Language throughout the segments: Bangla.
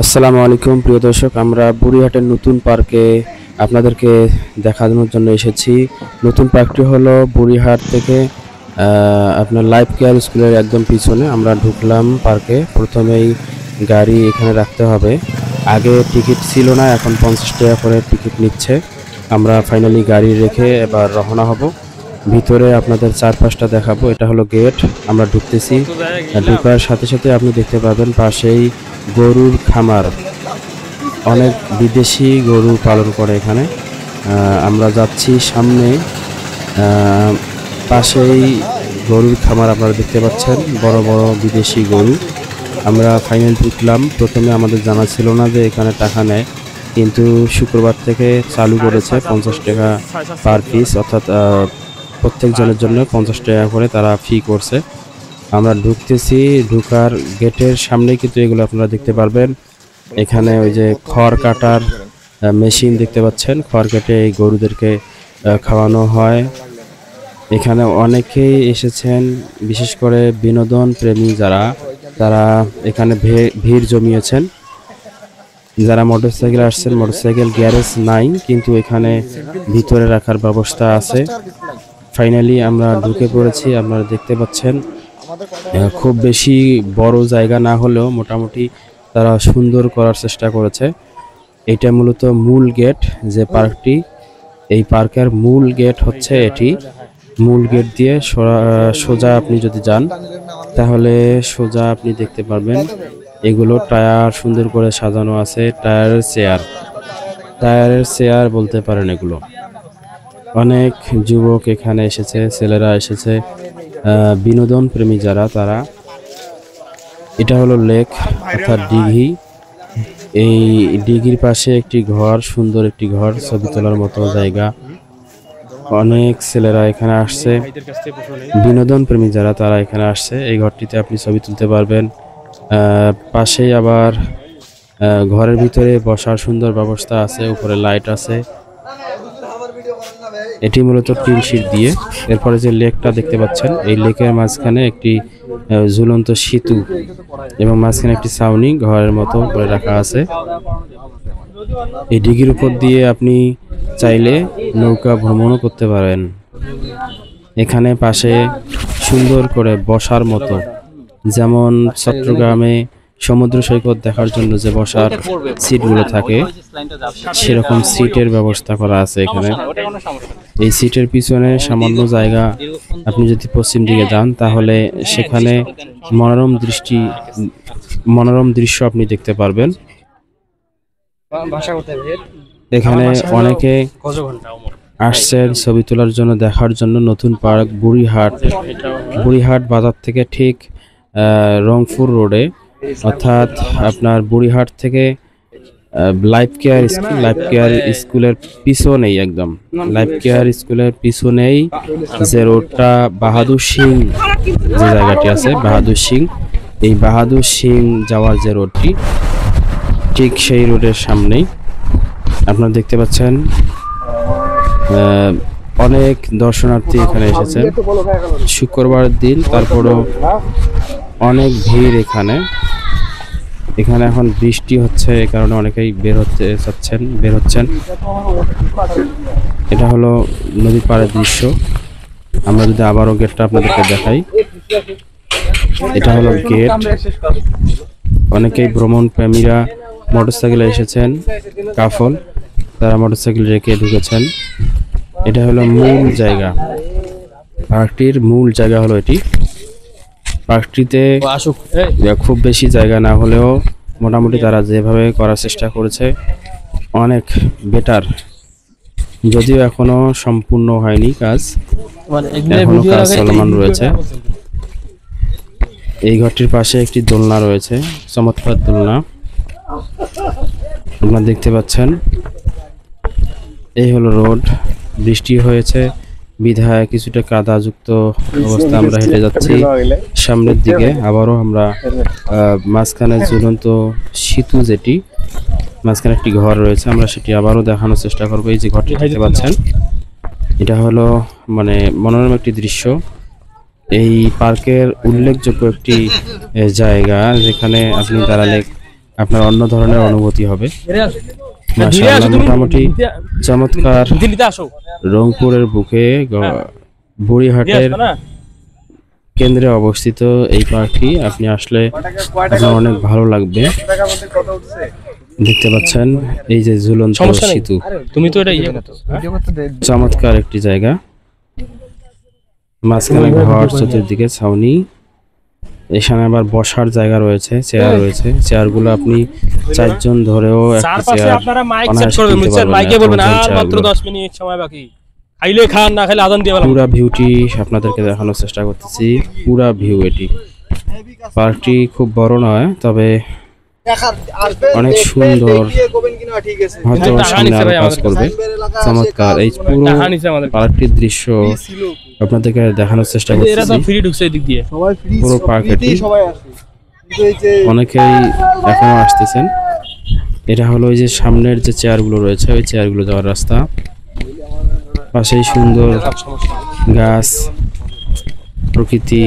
আসসালামু আলাইকুম প্রিয় দর্শক, আমরা বুড়িহাটের নতুন পার্কে আপনাদেরকে দেখানোর জন্য এসেছি। নতুন পার্কটি হলো বুড়িহাট থেকে আপনার লাইফ কেয়ার স্কুলের একদম পিছনে। আমরা ঢুকলাম পার্কে, প্রথমেই গাড়ি এখানে রাখতে হবে। আগে টিকিট ছিল না, এখন 50 টাকা করে টিকিট নিচ্ছে। আমরা ফাইনালি গাড়ি রেখে এবার রওনা হব। ভিতরে আপনাদের চারপাশটা দেখাবো। এটা হলো গেট, আমরা ঢুকতেছি। ঢোকার সাথে সাথে আপনি দেখতে পাবেন পাশেই গরুর খামার। অনেক বিদেশি গরু পালন করে এখানে। আমরা যাচ্ছি সামনে, পাশেই গরুর খামার আপনারা দেখতে পাচ্ছেন, বড় বড় বিদেশি গরু। আমরা ফাইনাল ঢুকলাম। প্রথমে আমাদের জানা ছিল না যে এখানে টাকা নেয়, কিন্তু শুক্রবার থেকে চালু করেছে 50 টাকা পার পিস, অর্থাৎ প্রত্যেক জনের জন্য 50 টাকা করে তারা ফি করছে। আমরা ঢুকতেছি, ঢুকার গেটের সামনে কিন্তু এগুলো আপনারা দেখতে পারবেন। এখানে ওই যে খড় কাটার মেশিন দেখতে পাচ্ছেন, খড় কেটে এই গরুদেরকে খাওয়ানো হয়। এখানে অনেকেই এসেছেন, বিশেষ করে বিনোদন প্রেমী যারা, তারা এখানে ভিড় জমিয়েছেন। যারা মোটরসাইকেল আসছেন, মোটরসাইকেল গ্যারেজ নাই, কিন্তু এখানে ভিতরে রাখার ব্যবস্থা আছে। ফাইনালি আমরা ঢুকে পড়েছি, আপনারা দেখতে পাচ্ছেন। খুব বেশি বড় জায়গা না হলেও মোটামুটি তারা সুন্দর করার চেষ্টা করেছে। এটা মূলত মূল গেট যে পার্কটি, এই পার্কের মূল গেট হচ্ছে এটি। মূল গেট দিয়ে সোজা আপনি যদি যান তাহলে সোজা আপনি দেখতে পারবেন এগুলো টায়ার সুন্দর করে সাজানো আছে। টায়ারের চেয়ার বলতে পারেন এগুলো। অনেক যুবক এখানে এসেছে, ছেলেরা এসেছে, বিনোদন প্রেমী যারা, তারা। এটা হলো লেক অর্থাৎ দিঘি। এই দিঘির পাশে একটি ঘর, সুন্দর একটি ঘর, ছবি তোলার মতো জায়গা। অনেক ছেলেরা এখানে আসছে, বিনোদন প্রেমী যারা, তারা এখানে আসছে। এই ঘরটিতে আপনি ছবি তুলতে পারবেন। পাশেই আবার ঘরের ভিতরে বসার সুন্দর ব্যবস্থা আছে, উপরে লাইট আছে। এটি মূলত টিন শিট দিয়ে। এরপরে যে লেকটা দেখতে পাচ্ছেন, এই লেকের মাঝখানে একটি ঝুলন্ত সেতু এবং মাঝখানে একটি ছাউনি ঘরের মতো করে রাখা আছে। এই দিঘির উপর দিয়ে আপনি চাইলে নৌকা ভ্রমণও করতে পারেন। এখানে পাশে সুন্দর করে বসার মতো, যেমন চট্টগ্রামে সমুদ্র সৈকত দেখার জন্য যে বসার সিটগুলো থাকে, সেরকম সিটের ব্যবস্থা করা আছে এখানে। এই সিটের পিছনে সামান্য জায়গা, আপনি যদি পশ্চিম দিকে যান তাহলে সেখানে মনোরম দৃশ্য আপনি দেখতে পারবেন। এখানে অনেকে আসছেন ছবি তোলার জন্য, দেখার জন্য। নতুন পার্ক বুড়িহাট বাজার থেকে ঠিক রংপুর রোডে, অর্থাৎ আপনার বুড়িহাট থেকে লাইফ কেয়ার স্কুলের পিছনেই, একদম লাইফ কেয়ার স্কুলের পিছনেই যে রোডটা, বাহাদুর সিং যে জায়গাটি আছে, বাহাদুর সিং, এই বাহাদুর সিং যাওয়ার যে রোডটি, ঠিক সেই রোডের সামনেই আপনারা দেখতে পাচ্ছেন অনেক দর্শনার্থী এখানে এসেছেন শুক্রবার দিন। তারপরেও অনেক ভিড় এখানে। এখন বৃষ্টি হচ্ছে, এই কারণে অনেকেই বের হচ্ছেন। এটা হলো নদীর পাড়ের দৃশ্য। আমরা যদি আবারও গেটটা আপনাদেরকে দেখাই, এটা হলো গেট। অনেকেই ভ্রমণ প্রেমীরা মোটরসাইকেলে এসেছেন, কাফল, তারা মোটরসাইকেল রেখে ঢুকেছেন। এটা হলো মূল জায়গা, পার্কটির মূল জায়গা হলো এটি। পার্কটিতে খুব বেশি জায়গা না হলেও মোটামুটি তারা যেভাবে করার চেষ্টা করেছে অনেক বেটার। যদিও এখনো সম্পূর্ণ হয়নি কাজ, এখনো কাজ চলমান রয়েছে। এই ঘরটির পাশে একটি দোলনা রয়েছে, চমৎকার দোলনা আপনারা দেখতে পাচ্ছেন। এই হলো রোড। বৃষ্টি হয়েছে বিধায় কিছুটা কাদাযুক্ত অবস্থা। আমরা হেঁটে যাচ্ছি সামনের দিকে। আবারও আমরা মাঝখানে ঝুলন্ত সেতু, যেটি মাঝখানে একটি ঘর রয়েছে, আমরা সেটি আবারও দেখানোর চেষ্টা করবো। এই যে ঘরটি দেখতে পাচ্ছেন, এটা হলো মানে মনোরম একটি দৃশ্য। এই পার্কের উল্লেখযোগ্য একটি জায়গা, যেখানে আপনি দাঁড়ালে আপনার অন্য ধরনের অনুভূতি হবে। মাশাআল্লাহ, মোটামুটি চমৎকার। রংপুরের বুকে বুড়িহাটের কেন্দ্রে অবস্থিত এই পার্কটি, আপনি আসলে আপনার অনেক ভালো লাগবে। দেখতে পাচ্ছেন এই যে ঝুলন্ত সেতু, তুমি তো এটা চমৎকার একটি জায়গা। মাঝখানে ঘর, চতুর্দিকে ছাউনি। এখানে আবার বসার জায়গা রয়েছে, চেয়ার রয়েছে। চেয়ারগুলো আপনি 4 জন ধরেও একটা চেয়ার আপনারা মাইক সেট অনায়াসে করবেন, কিনতে বুঝছেন? পারবেন। মাইকে বলবেন আর চেয়ারগুলো। মাত্র 10 মিনিট সময় বাকি, খাইলে খান না খাইলে আদান দিয়ে বলবেন। পুরা ভিউটি আপনাদেরকে দেখানোর চেষ্টা করতেছি। পুরা ভিউ এটি। পার্কটি খুব বড় নয়, তবে অনেক সুন্দর। হয়তো সামনে আরো কাজ করবে। চমৎকার এই পুরো পার্কটির দৃশ্য আপনাদেরকে দেখানোর চেষ্টা এরা তো করতেছি। ফ্রি ঢুকছে এদিক দিয়ে। পুরো পার্কটি অনেকেই এখনো আসতেছেন। এটা হলো ওই যে সামনের যে চেয়ারগুলো রয়েছে, ওই চেয়ারগুলো যাওয়ার রাস্তা। পাশেই সুন্দর গাছ, প্রকৃতি,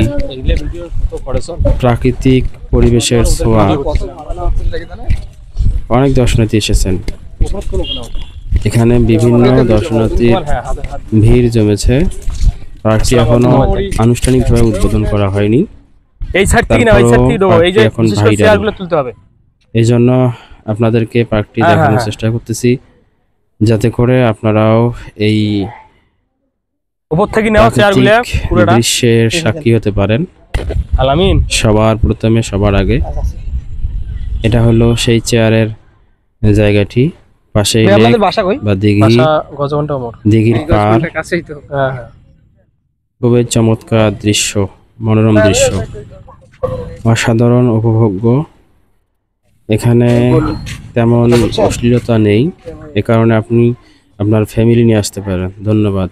প্রাকৃতিক পরিবেশের ছোঁয়া। অনেক দর্শনার্থী এসেছেন এখানে, বিভিন্ন দর্শনার্থীর ভিড় জমেছে। পার্কটি এখনো আনুষ্ঠানিকভাবে উদ্বোধন করা হয়নি, এই সাইড থেকে না ওই সাইড থেকে দেবো, এই যে এখন বিশেষ করে ভাইরাল। চেয়ারগুলো তুলতে হবে। এই জন্য আপনাদেরকে পার্কটি দেখানোর চেষ্টা করতেছি, যাতে করে আপনারাও এই উপর থেকে নেওয়া চেয়ারগুলো প্রাকৃতিক পুরোটা। দৃশ্যের সাক্ষী হতে পারেন আলামিন সবার প্রথমে, সবার আগে। এটা হলো সেই চেয়ারের জায়গাটি। পাশেই লেক বাসা কই? বা দিঘি, বাসা গজঘন্টা মোড়। দিঘির পাড়। কাছেই তো। হ্যাঁ হ্যাঁ। খুবই চমৎকার দৃশ্য, মনোরম দৃশ্য, অসাধারণ উপভোগ্য। এখানে তেমন অশ্লীলতা নেই, এ কারণে আপনি আপনার ফ্যামিলি নিয়ে আসতে পারেন। ধন্যবাদ।